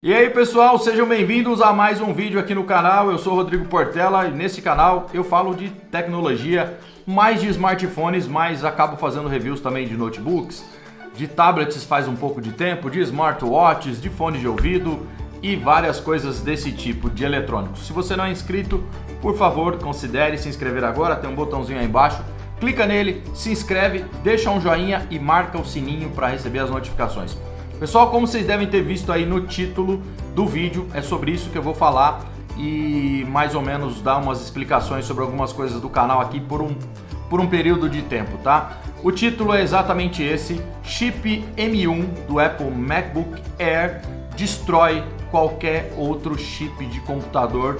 E aí pessoal, sejam bem-vindos a mais um vídeo aqui no canal. Eu sou Rodrigo Portela e nesse canal eu falo de tecnologia, mais de smartphones, mas acabo fazendo reviews também de notebooks, de tablets faz um pouco de tempo, de smartwatches, de fone de ouvido e várias coisas desse tipo de eletrônicos. Se você não é inscrito, por favor, considere se inscrever agora, tem um botãozinho aí embaixo. Clica nele, se inscreve, deixa um joinha e marca o sininho para receber as notificações. Pessoal, como vocês devem ter visto aí no título do vídeo, é sobre isso que eu vou falar e mais ou menos dar umas explicações sobre algumas coisas do canal aqui por um período de tempo, tá? O título é exatamente esse: Chip M1 do Apple MacBook Air destrói qualquer outro chip de computador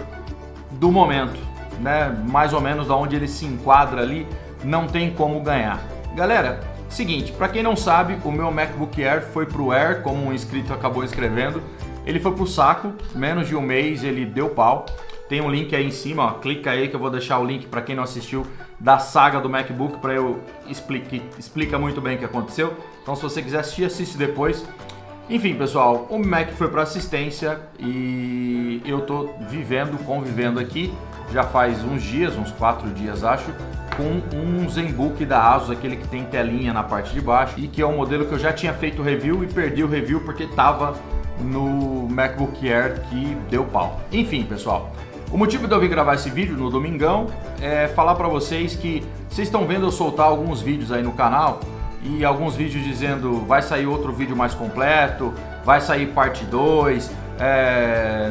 do momento, né? Mais ou menos da onde ele se enquadra ali, não tem como ganhar. Galera, seguinte, para quem não sabe, o meu MacBook Air foi pro Air, como um inscrito acabou escrevendo. Ele foi pro saco, menos de um mês ele deu pau. Tem um link aí em cima, ó, clica aí que eu vou deixar o link para quem não assistiu da saga do MacBook para eu explica muito bem o que aconteceu. Então se você quiser assistir, assiste depois. Enfim, pessoal, o Mac foi para assistência e eu tô convivendo aqui já faz uns dias, uns 4 dias acho, com um ZenBook da Asus, aquele que tem telinha na parte de baixo e que é um modelo que eu já tinha feito review e perdi o review porque tava no MacBook Air que deu pau. Enfim, pessoal, o motivo de eu vir gravar esse vídeo no domingão é falar para vocês que vocês estão vendo eu soltar alguns vídeos aí no canal e alguns vídeos dizendo vai sair outro vídeo mais completo, vai sair parte 2,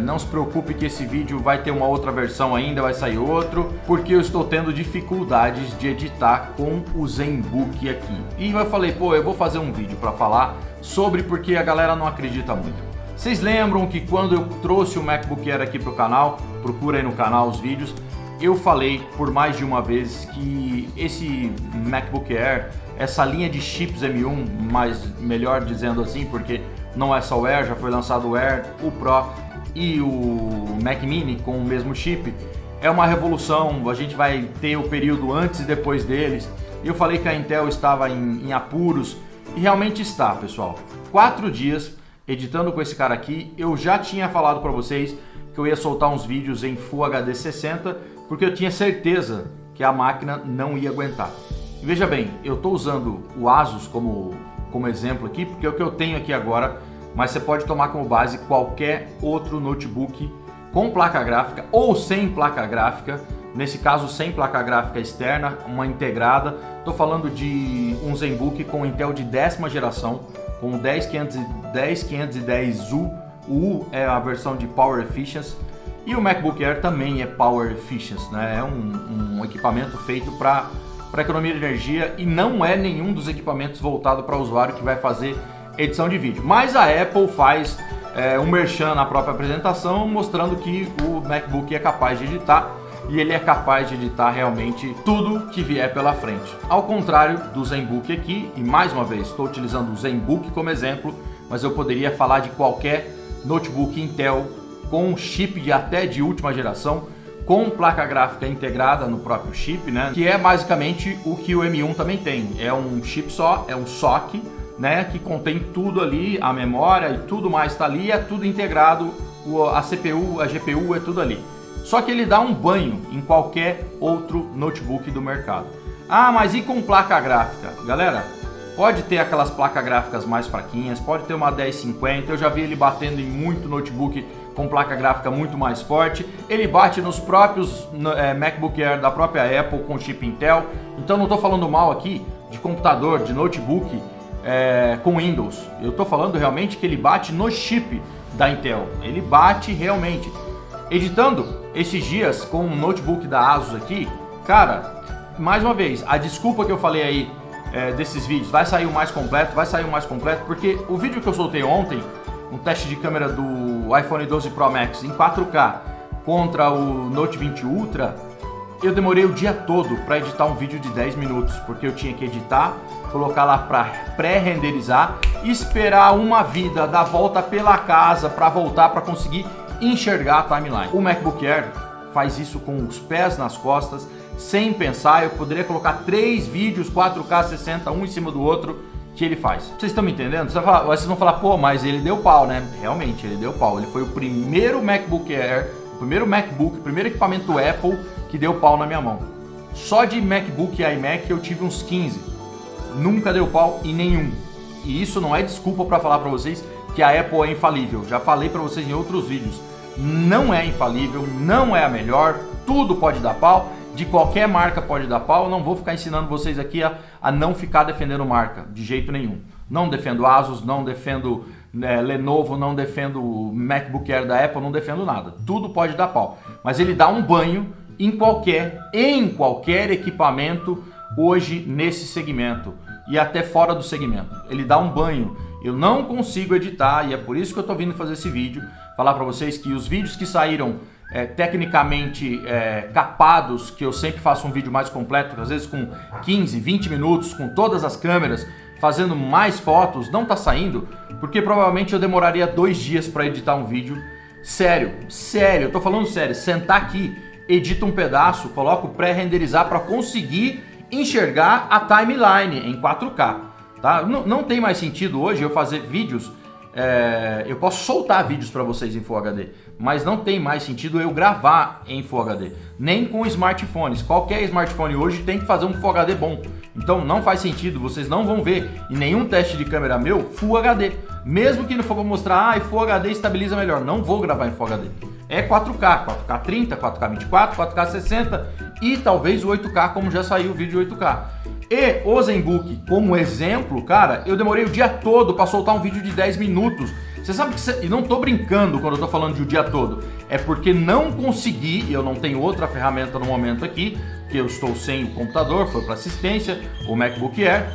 não se preocupe que esse vídeo vai ter uma outra versão ainda, vai sair outro, porque eu estou tendo dificuldades de editar com o ZenBook aqui. E eu falei, pô, eu vou fazer um vídeo para falar sobre porque a galera não acredita muito. Vocês lembram que quando eu trouxe o MacBook Air aqui pro canal, procura aí no canal os vídeos, eu falei por mais de uma vez que esse MacBook Air, essa linha de chips M1, mas melhor dizendo assim, porque não é só o Air, já foi lançado o Air, o Pro e o Mac Mini com o mesmo chip, é uma revolução. A gente vai ter o período antes e depois deles. Eu falei que a Intel estava em apuros e realmente está, pessoal. 4 dias editando com esse cara aqui, eu já tinha falado para vocês que eu ia soltar uns vídeos em Full HD 60, porque eu tinha certeza que a máquina não ia aguentar. E veja bem, eu estou usando o Asus como exemplo aqui, porque é o que eu tenho aqui agora, mas você pode tomar como base qualquer outro notebook com placa gráfica ou sem placa gráfica, nesse caso sem placa gráfica externa, uma integrada. Estou falando de um ZenBook com Intel de 10ª geração, com o 10510U, o U é a versão de Power Efficiency, e o MacBook Air também é Power Efficiency, né? É um equipamento feito para economia de energia e não é nenhum dos equipamentos voltado para o usuário que vai fazer edição de vídeo. Mas a Apple faz um merchan na própria apresentação mostrando que o MacBook é capaz de editar e ele é capaz de editar realmente tudo que vier pela frente. Ao contrário do ZenBook aqui, e mais uma vez estou utilizando o ZenBook como exemplo, mas eu poderia falar de qualquer notebook Intel com chip até de última geração, com placa gráfica integrada no próprio chip, né? Que é basicamente o que o M1 também tem. É um chip só, é um SoC, né? Que contém tudo ali, a memória e tudo mais está ali, é tudo integrado, a CPU, a GPU é tudo ali. Só que ele dá um banho em qualquer outro notebook do mercado. Ah, mas e com placa gráfica? Galera, pode ter aquelas placas gráficas mais fraquinhas, pode ter uma 1050, eu já vi ele batendo em muito notebook com placa gráfica muito mais forte, ele bate nos próprios MacBook Air da própria Apple com chip Intel, então não estou falando mal aqui de computador, de notebook com Windows, eu estou falando realmente que ele bate no chip da Intel, ele bate realmente. Editando esses dias com um notebook da Asus aqui, cara, mais uma vez, a desculpa que eu falei aí desses vídeos, vai sair o mais completo, porque o vídeo que eu soltei ontem, um teste de câmera do iPhone 12 Pro Max em 4K contra o Note 20 Ultra, eu demorei o dia todo para editar um vídeo de 10 minutos, porque eu tinha que editar, colocar lá para pré-renderizar, esperar uma vida, dar volta pela casa para voltar para conseguir enxergar a timeline. O MacBook Air faz isso com os pés nas costas, sem pensar. Eu poderia colocar 3 vídeos 4K 60, um em cima do outro, que ele faz. Vocês estão me entendendo? Vocês vão falar, pô, mas ele deu pau, né? Realmente, ele deu pau. Ele foi o primeiro MacBook Air, o primeiro MacBook, o primeiro equipamento Apple que deu pau na minha mão. Só de MacBook e iMac eu tive uns 15. Nunca deu pau em nenhum. E isso não é desculpa para falar para vocês que a Apple é infalível. Já falei para vocês em outros vídeos. Não é infalível, não é a melhor, tudo pode dar pau. De qualquer marca pode dar pau, não vou ficar ensinando vocês aqui a não ficar defendendo marca, de jeito nenhum. Não defendo Asus, não defendo Lenovo, não defendo MacBook Air da Apple, não defendo nada. Tudo pode dar pau. Mas ele dá um banho em qualquer equipamento hoje nesse segmento e até fora do segmento. Ele dá um banho. Eu não consigo editar e é por isso que eu estou vindo fazer esse vídeo, falar para vocês que os vídeos que saíram tecnicamente capados, que eu sempre faço um vídeo mais completo, às vezes com 15, 20 minutos, com todas as câmeras, fazendo mais fotos, não tá saindo, porque provavelmente eu demoraria 2 dias para editar um vídeo. Sério, eu tô falando sério, sentar aqui, edita um pedaço, coloco pré-renderizar para conseguir enxergar a timeline em 4K, tá? Não tem mais sentido hoje eu fazer vídeos. Eu posso soltar vídeos para vocês em Full HD, mas não tem mais sentido eu gravar em Full HD, nem com smartphones. Qualquer smartphone hoje tem que fazer um Full HD bom, então não faz sentido, vocês não vão ver em nenhum teste de câmera meu Full HD, mesmo que não for para mostrar, Full HD estabiliza melhor, não vou gravar em Full HD. É 4K, 4K 30, 4K 24, 4K 60 e talvez o 8K, como já saiu o vídeo 8K. E o ZenBook, como exemplo, cara, eu demorei o dia todo para soltar um vídeo de 10 minutos. Você sabe que e não tô brincando quando eu tô falando de o dia todo. É porque não consegui, eu não tenho outra ferramenta no momento aqui, que eu estou sem o computador, foi para assistência, o MacBook Air.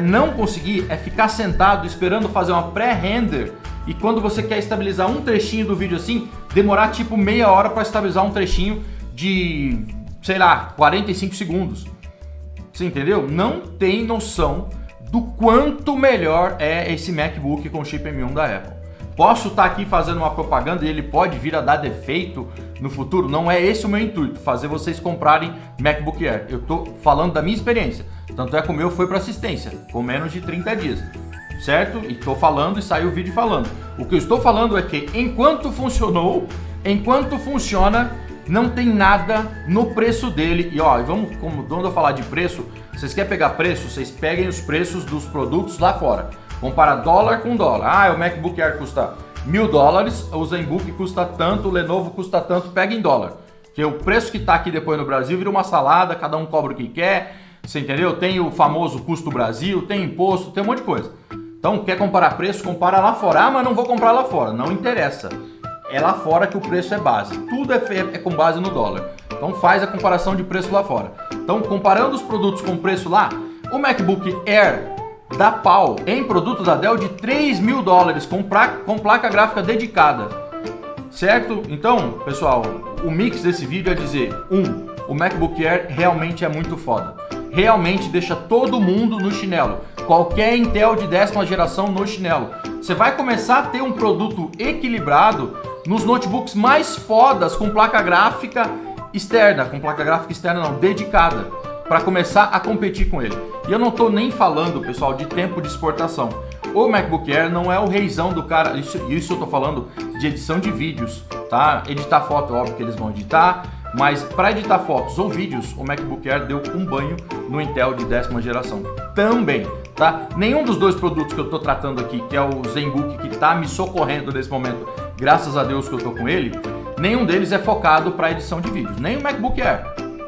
Não conseguir, ficar sentado esperando fazer uma pré-render. E quando você quer estabilizar um trechinho do vídeo assim, demorar tipo meia hora para estabilizar um trechinho de, sei lá, 45 segundos. Você entendeu? Não tem noção do quanto melhor é esse MacBook com chip M1 da Apple. Posso estar aqui fazendo uma propaganda e ele pode vir a dar defeito no futuro? Não é esse o meu intuito, fazer vocês comprarem MacBook Air. Eu estou falando da minha experiência. Tanto é que o meu foi para assistência, com menos de 30 dias. Certo? E estou falando e saiu o vídeo falando. O que eu estou falando é que enquanto funciona, não tem nada no preço dele. E ó, vamos, quando eu falar de preço, vocês querem pegar preço? Vocês peguem os preços dos produtos lá fora. Compara dólar com dólar. O MacBook Air custa $1.000, o ZenBook custa tanto, o Lenovo custa tanto, pega em dólar. Porque o preço que tá aqui depois no Brasil vira uma salada, cada um cobra o que quer. Você entendeu? Tem o famoso custo Brasil, tem imposto, tem um monte de coisa. Então, quer comparar preço? Compara lá fora. Mas não vou comprar lá fora. Não interessa. É lá fora que o preço é base. Tudo é com base no dólar. Então, faz a comparação de preço lá fora. Então, comparando os produtos com o preço lá, o MacBook Air dá pau em produto da Dell de $3.000 com placa gráfica dedicada. Certo? Então, pessoal, o mix desse vídeo é dizer, o MacBook Air realmente é muito foda. Realmente deixa todo mundo no chinelo. Qualquer Intel de 10ª geração no chinelo. Você vai começar a ter um produto equilibrado nos notebooks mais fodas com placa gráfica externa. Com placa gráfica externa não, dedicada. Para começar a competir com ele. E eu não estou nem falando, pessoal, de tempo de exportação. O MacBook Air não é o reizão do cara. Isso eu estou falando de edição de vídeos, tá? Editar foto, óbvio que eles vão editar. Mas para editar fotos ou vídeos, o MacBook Air deu um banho no Intel de 10ª geração também, tá? Nenhum dos dois produtos que eu estou tratando aqui, que é o ZenBook, que está me socorrendo nesse momento, graças a Deus que eu estou com ele, nenhum deles é focado para edição de vídeos, nem o MacBook Air,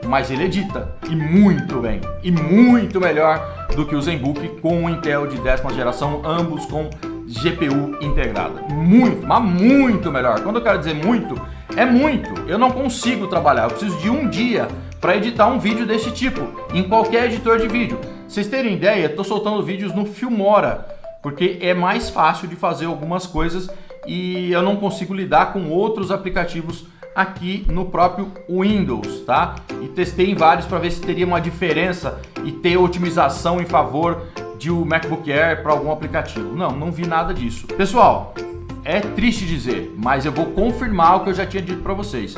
mas ele edita, e muito bem, e muito melhor do que o ZenBook com o Intel de 10ª geração, ambos com GPU integrada. Muito, mas muito melhor. Quando eu quero dizer muito, é muito. Eu não consigo trabalhar, eu preciso de um dia para editar um vídeo desse tipo, em qualquer editor de vídeo. Vocês terem ideia, estou soltando vídeos no Filmora, porque é mais fácil de fazer algumas coisas e eu não consigo lidar com outros aplicativos aqui no próprio Windows, tá? E testei em vários para ver se teria uma diferença e ter otimização em favor de um MacBook Air para algum aplicativo. Não vi nada disso. Pessoal, é triste dizer, mas eu vou confirmar o que eu já tinha dito para vocês.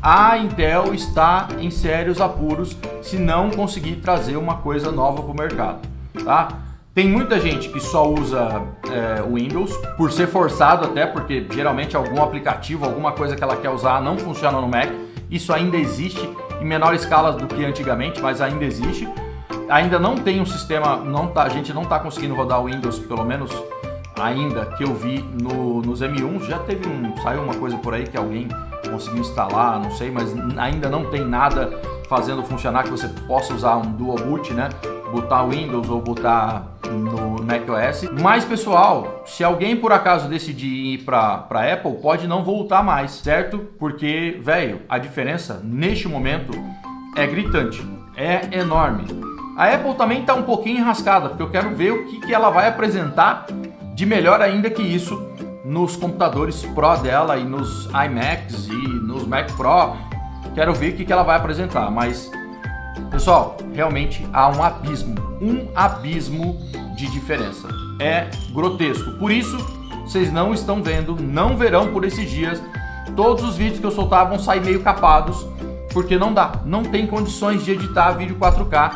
A Intel está em sérios apuros se não conseguir trazer uma coisa nova para o mercado, tá? Tem muita gente que só usa o Windows, por ser forçado até, porque geralmente algum aplicativo, alguma coisa que ela quer usar não funciona no Mac. Isso ainda existe, em menor escala do que antigamente, mas ainda existe. Ainda não tem um sistema, a gente não está conseguindo rodar o Windows, pelo menos ainda que eu vi nos M1. Já saiu uma coisa por aí que alguém conseguiu instalar, não sei, mas ainda não tem nada fazendo funcionar que você possa usar um dual boot, né? Botar o Windows ou botar no macOS. Mas pessoal, se alguém por acaso decidir ir para Apple, pode não voltar mais, certo? Porque, velho, a diferença neste momento é gritante, é enorme. A Apple também está um pouquinho enrascada, porque eu quero ver o que ela vai apresentar de melhor ainda que isso nos computadores Pro dela e nos iMacs e nos Mac Pro. Quero ver o que ela vai apresentar, mas pessoal, realmente há um abismo de diferença. É grotesco. Por isso, vocês não estão vendo, não verão por esses dias. Todos os vídeos que eu soltar vão sair meio capados, porque não dá. Não tem condições de editar vídeo 4K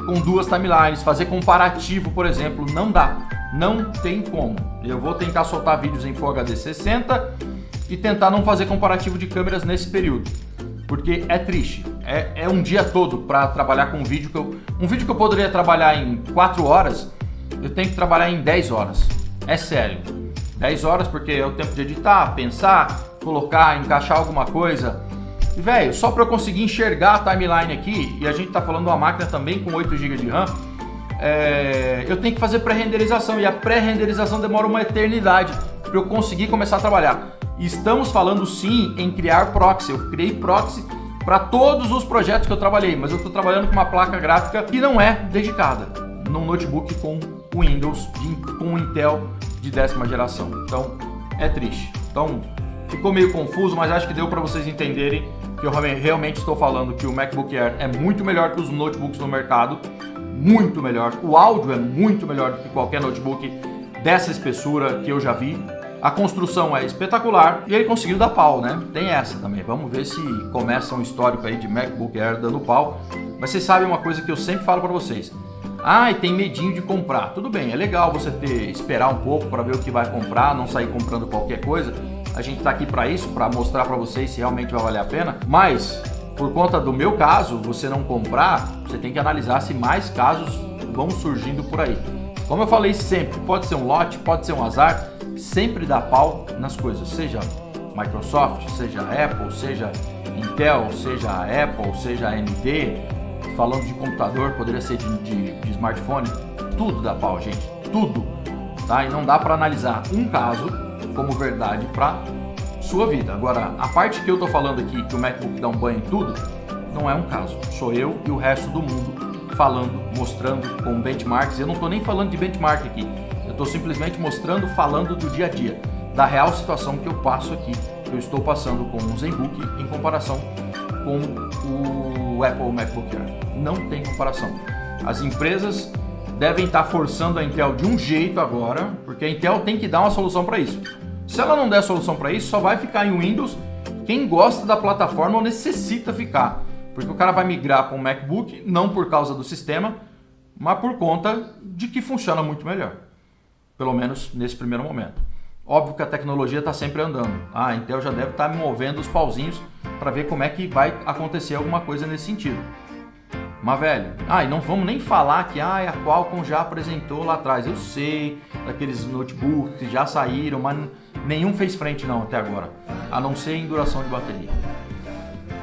com duas timelines, fazer comparativo, por exemplo, não dá. Não tem como. Eu vou tentar soltar vídeos em Full HD 60 e tentar não fazer comparativo de câmeras nesse período. Porque é triste, é um dia todo para trabalhar com um vídeo que eu poderia trabalhar em 4 horas, eu tenho que trabalhar em 10 horas. É sério. 10 horas porque é o tempo de editar, pensar, colocar, encaixar alguma coisa. E velho, só para eu conseguir enxergar a timeline aqui, e a gente tá falando de uma máquina também com 8 GB de RAM, eu tenho que fazer pré-renderização, e a pré-renderização demora uma eternidade para eu conseguir começar a trabalhar. Estamos falando sim em criar proxy. Eu criei proxy para todos os projetos que eu trabalhei, mas eu estou trabalhando com uma placa gráfica que não é dedicada, num notebook com Windows, com Intel de 10ª geração. Então é triste. Então ficou meio confuso, mas acho que deu para vocês entenderem que eu realmente estou falando que o MacBook Air é muito melhor que os notebooks no mercado, muito melhor. O áudio é muito melhor do que qualquer notebook dessa espessura que eu já vi. A construção é espetacular e ele conseguiu dar pau, né? Tem essa também. Vamos ver se começa um histórico aí de MacBook Air dando pau. Mas vocês sabem uma coisa que eu sempre falo para vocês. E tem medinho de comprar. Tudo bem, é legal você esperar um pouco para ver o que vai comprar, não sair comprando qualquer coisa. A gente tá aqui para isso, para mostrar para vocês se realmente vai valer a pena. Mas, por conta do meu caso, você não comprar, você tem que analisar se mais casos vão surgindo por aí. Como eu falei sempre, pode ser um lote, pode ser um azar, sempre dá pau nas coisas, seja Microsoft, seja Apple, seja Intel, seja Apple, seja AMD, falando de computador, poderia ser de smartphone, tudo dá pau, gente, tudo, tá? E não dá para analisar um caso como verdade para sua vida. Agora, a parte que eu tô falando aqui, que o MacBook dá um banho em tudo, não é um caso, sou eu e o resto do mundo falando, mostrando com benchmarks. Eu não tô nem falando de benchmark aqui, eu estou simplesmente mostrando, falando do dia a dia, da real situação que eu passo aqui, que eu estou passando com o ZenBook em comparação com o Apple MacBook Air. Não tem comparação. As empresas devem estar forçando a Intel de um jeito agora, porque a Intel tem que dar uma solução para isso. Se ela não der solução para isso, só vai ficar em Windows quem gosta da plataforma ou necessita ficar. Porque o cara vai migrar para um MacBook, não por causa do sistema, mas por conta de que funciona muito melhor. Pelo menos nesse primeiro momento. Óbvio que a tecnologia está sempre andando. A Intel já deve estar movendo os pauzinhos para ver como é que vai acontecer alguma coisa nesse sentido. Mas velho, e não vamos nem falar que a Qualcomm já apresentou lá atrás. Eu sei, daqueles notebooks que já saíram, mas nenhum fez frente não até agora. A não ser em duração de bateria.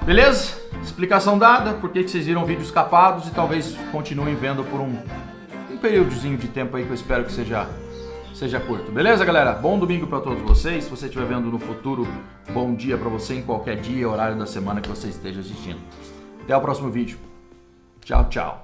Beleza? Explicação dada, por que vocês viram vídeos capados e talvez continuem vendo por um períodozinho de tempo aí que eu espero que seja curto. Beleza, galera? Bom domingo para todos vocês. Se você estiver vendo no futuro, bom dia para você em qualquer dia e horário da semana que você esteja assistindo. Até o próximo vídeo. Tchau, tchau.